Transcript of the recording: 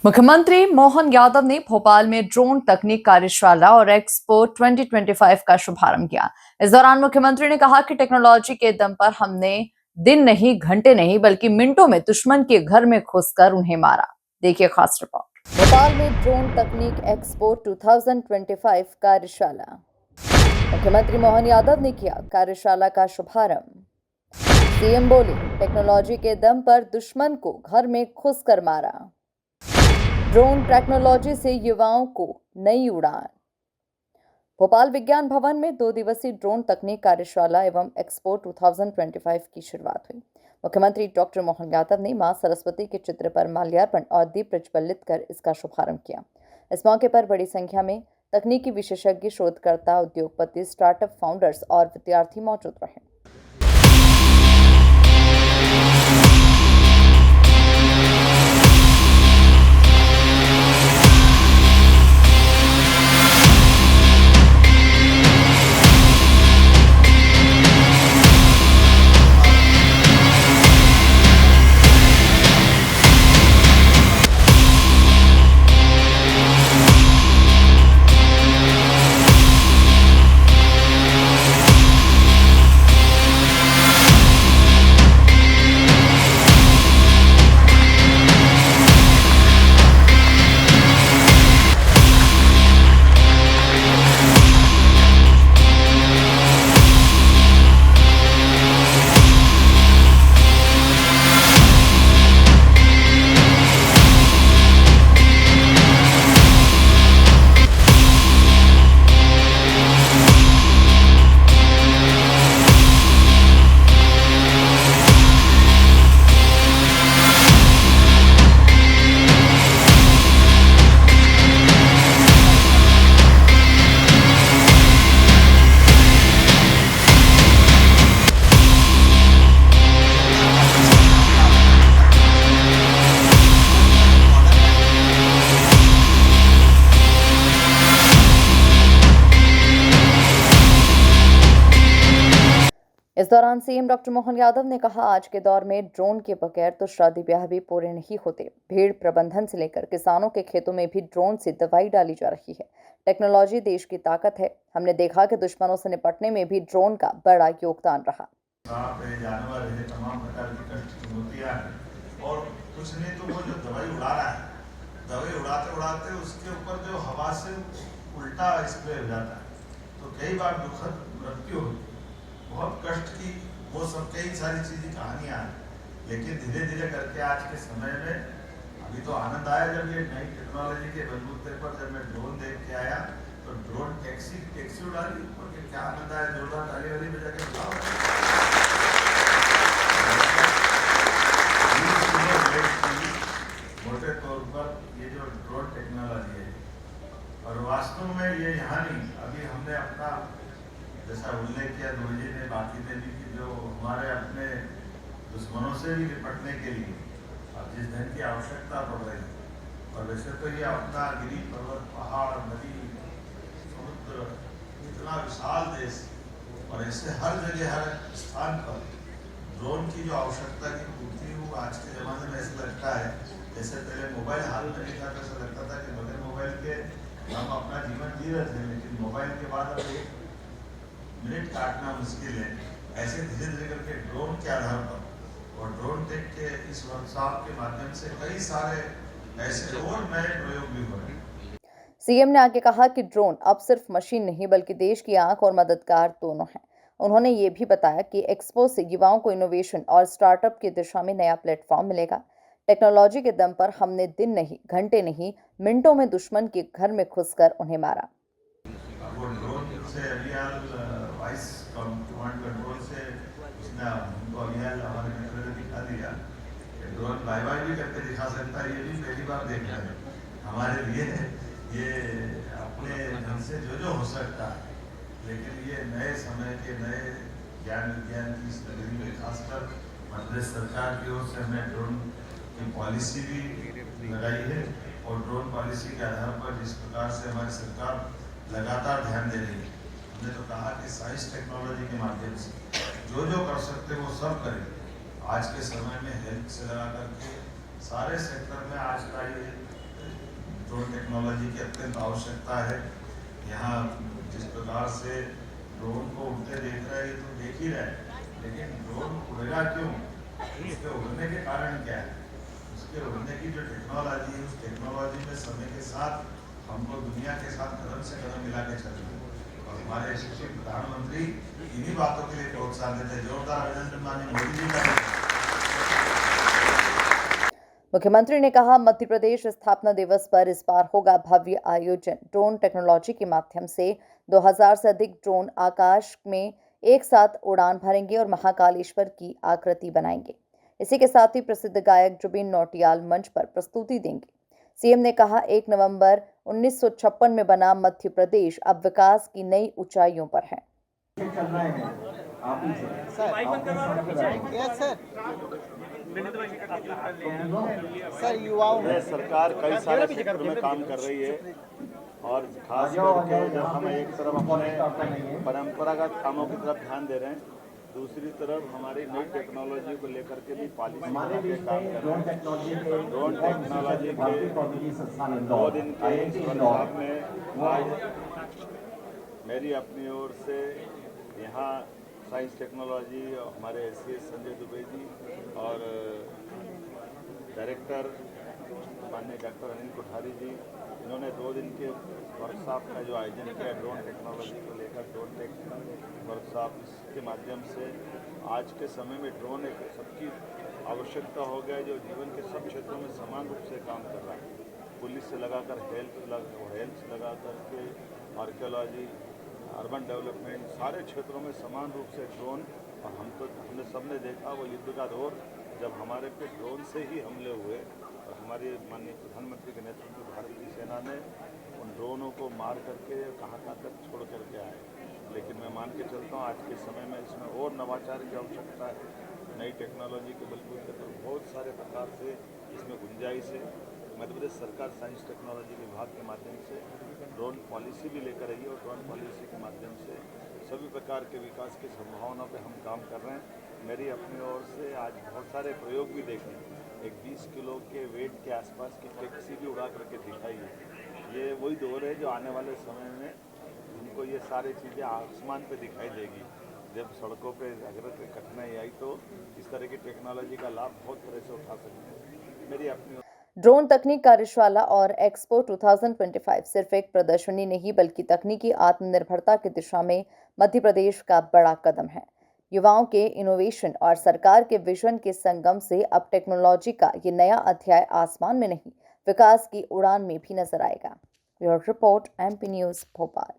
मुख्यमंत्री मोहन यादव ने भोपाल में ड्रोन तकनीक कार्यशाला और एक्सपो 2025 का शुभारंभ किया। इस दौरान मुख्यमंत्री ने कहा कि टेक्नोलॉजी के दम पर हमने दिन नहीं, घंटे नहीं, बल्कि मिनटों में दुश्मन के घर में घुसकर उन्हें मारा। देखिए खास रिपोर्ट। भोपाल में ड्रोन तकनीक एक्सपो 2025 कार्यशाला। मुख्यमंत्री मोहन यादव ने किया कार्यशाला का शुभारंभ। सीएम बोले, टेक्नोलॉजी के दम पर दुश्मन को घर में घुसकर मारा। ड्रोन टेक्नोलॉजी से युवाओं को नई उड़ान। भोपाल विज्ञान भवन में 2 दिवसीय ड्रोन तकनीक कार्यशाला एवं एक्सपो 2025 की शुरुआत हुई। मुख्यमंत्री डॉक्टर मोहन यादव ने मां सरस्वती के चित्र पर माल्यार्पण और दीप प्रज्वलित कर इसका शुभारंभ किया। इस मौके पर बड़ी संख्या में तकनीकी विशेषज्ञ, शोधकर्ता, उद्योगपति, स्टार्टअप फाउंडर्स और विद्यार्थी मौजूद रहे। इस दौरान सीएम डॉक्टर मोहन यादव ने कहा, आज के दौर में ड्रोन के बगैर तो शादी ब्याह भी पूरे नहीं होते। भीड़ प्रबंधन से लेकर किसानों के खेतों में भी ड्रोन से दवाई डाली जा रही है। टेक्नोलॉजी देश की ताकत है। हमने देखा कि दुश्मनों से निपटने में भी ड्रोन का बड़ा योगदान रहा। जानवर है, तमाम प्रकार की कष्ट होतियां हैं और कुछ नहीं तो वो जो दवाई उड़ा रहा है, दवाई उड़ाते उड़ाते उसके ऊपर जो हवा से उल्टा स्प्रे हो जाता है, तो कई बार दुखद मृत्यु होती है, बहुत कष्ट की, वो सब कई सारी चीज़ें कहानियाँ हैं। लेकिन धीरे धीरे करके आज के समय में अभी तो आनंद आया जब ये नई टेक्नोलॉजी के बलबूते पर जब मैं ड्रोन देख के आया, तो ड्रोन टैक्सी उड़ा ली ऊपर के, क्या आनंद आया, जोरदार ताली वाली बजा के बताओ। मोटे तौर पर ये जो ड्रोन टेक्नोलॉजी है, और वास्तव में ये यहाँ नहीं, अभी हमने अपना जैसा उल्लेख किया जी ने, बाकी ने भी, कि जो हमारे अपने दुश्मनों से भी निपटने के लिए अब जिस धन की आवश्यकता पड़ रही है, और वैसे तो ये अपना गिरी पर्वत, पहाड़, नदी, समुद्र, इतना विशाल देश, और ऐसे हर जगह हर स्थान पर ड्रोन की जो आवश्यकता की पूर्ति हो, आज के ज़माने में ऐसा लगता है जैसे पहले मोबाइल हाथ में नहीं था, तो ऐसा लगता था कि बगैर मोबाइल के हम अपना जीवन जी रहे थे, लेकिन मोबाइल के बाद अब एक मिनट काटना मुश्किल है। ऐसे धीरे धीरे करके ड्रोन के आधार पर और ड्रोन टेक के इस वर्कशॉप के माध्यम से कई सारे ऐसे और नए प्रयोग भी हो रहे हैं। सीएम ने आगे कहा कि ड्रोन अब सिर्फ मशीन नहीं, बल्कि देश की आंख और मददगार दोनों हैं। उन्होंने ये भी बताया कि एक्सपो से युवाओं को इनोवेशन और स्टार्टअप की दिशा में नया प्लेटफॉर्म मिलेगा। टेक्नोलॉजी के दम पर हमने दिन नहीं, घंटे नहीं, मिनटों में दुश्मन के घर में घुसकर उन्हें मारा। वाइस कमांड कंट्रोल से उसने हमको अभियान हमारे मित्र ने दिखा दिया, ड्रोन बाय बाय भी करके दिखा सकता है, ये भी पहली बार देख रहे हैं हमारे लिए। ये अपने ढंग से जो हो सकता है, लेकिन ये नए समय के नए ज्ञान विज्ञान की इस नगरी में खासकर मध्य प्रदेश सरकार की ओर से हमने ड्रोन की पॉलिसी भी लगाई है, और ड्रोन पॉलिसी के आधार पर जिस प्रकार से हमारी सरकार लगातार ध्यान दे रही है, हमने तो कहा कि साइंस टेक्नोलॉजी के माध्यम से जो कर सकते वो सब करें। आज के समय में हेल्थ से लगा करके सारे सेक्टर में आज का ये टेक्नोलॉजी की अत्यंत आवश्यकता है। यहाँ जिस प्रकार से ड्रोन को उड़ते देख रहे हैं तो देख ही रहे, लेकिन ड्रोन उड़ेगा क्यों, उसके उड़ने के कारण क्या है, उसके उड़ने की जो टेक्नोलॉजी है, उस टेक्नोलॉजी में समय के साथ हमको दुनिया के साथ कदम से कदम मिला के चलना है। और हमारे यशस्वी प्रधानमंत्री इन्हीं बातों के लिए प्रोत्साहन देते हैं। जोरदार अभिनंदन माननीय मोदी जी का। मुख्यमंत्री ने कहा, मध्य प्रदेश स्थापना दिवस पर इस बार होगा भव्य आयोजन। ड्रोन टेक्नोलॉजी के माध्यम से 2000 से अधिक ड्रोन आकाश में एक साथ उड़ान भरेंगे और महाकालेश्वर की आकृति बनाएंगे। इसी के साथ ही प्रसिद्ध गायक जुबिन नौटियाल मंच पर प्रस्तुति देंगे। सीएम ने कहा, 1 नवंबर 1956 में बना मध्य प्रदेश अब विकास की नई ऊंचाइयों पर है। सर युवाओं में सरकार कई सारे क्षेत्र में काम कर रही है और खास करके जब हम एक तरफ अपने परंपरागत कामों की तरफ ध्यान दे रहे हैं, दूसरी तरफ हमारी नई टेक्नोलॉजी को लेकर के भी पॉलिसी बना के काम कर रहे हैं। ड्रोन टेक्नोलॉजी के 2 दिन के इस वर्कशॉप में आज मेरी अपनी ओर से यहाँ साइंस टेक्नोलॉजी और हमारे एससीएस संजय दुबे जी और डायरेक्टर माननीय डॉक्टर अनिल कोठारी जी, इन्होंने 2 दिन के वर्कशॉप का जो आयोजन किया ड्रोन टेक्नोलॉजी को लेकर, ड्रोन टेक वर्कशॉप, इसके माध्यम से आज के समय में ड्रोन एक सबकी आवश्यकता हो गया, जो जीवन के सब क्षेत्रों में समान रूप से काम कर रहा है। पुलिस से लगाकर हेल्थ से लगा करके आर्कियोलॉजी, अर्बन डेवलपमेंट, सारे क्षेत्रों में समान रूप से ड्रोन। और हमने सबने देखा वो युद्ध का दौर जब हमारे पे ड्रोन से ही हमले हुए और हमारे माननीय प्रधानमंत्री के नेतृत्व में भारतीय सेना ने उन ड्रोनों को मार करके कहाँ तक छोड़ करके आए। लेकिन मैं मान के चलता हूँ आज के समय में इसमें और नवाचार की आवश्यकता है। नई टेक्नोलॉजी के बलबूते पर बहुत सारे प्रकार से इसमें गुंजाइश है। मध्य प्रदेश सरकार साइंस टेक्नोलॉजी विभाग के माध्यम से ड्रोन पॉलिसी भी लेकर आई है और ड्रोन पॉलिसी के माध्यम से सभी प्रकार के विकास की संभावनाओं पे हम काम कर रहे हैं। मेरी अपनी ओर से आज बहुत सारे प्रयोग भी देखे। एक 20 किलो के वेट के आसपास की टैक्सी भी उड़ा करके दिखाई है। ये वही दौर है जो आने वाले समय में हमको ये सारी चीज़ें आसमान पे दिखाई देगी। जब सड़कों पे अगर कठिनाई आई तो इस तरह की टेक्नोलॉजी का लाभ बहुत तरह से उठा सकते हैं। मेरी अपनी ड्रोन तकनीक कार्यशाला और एक्सपो 2025 सिर्फ एक प्रदर्शनी नहीं बल्कि तकनीकी आत्मनिर्भरता की दिशा में मध्य प्रदेश का बड़ा कदम है। युवाओं के इनोवेशन और सरकार के विजन के संगम से अब टेक्नोलॉजी का ये नया अध्याय आसमान में नहीं, विकास की उड़ान में भी नजर आएगा। Bureau report, MP news, Bhopal.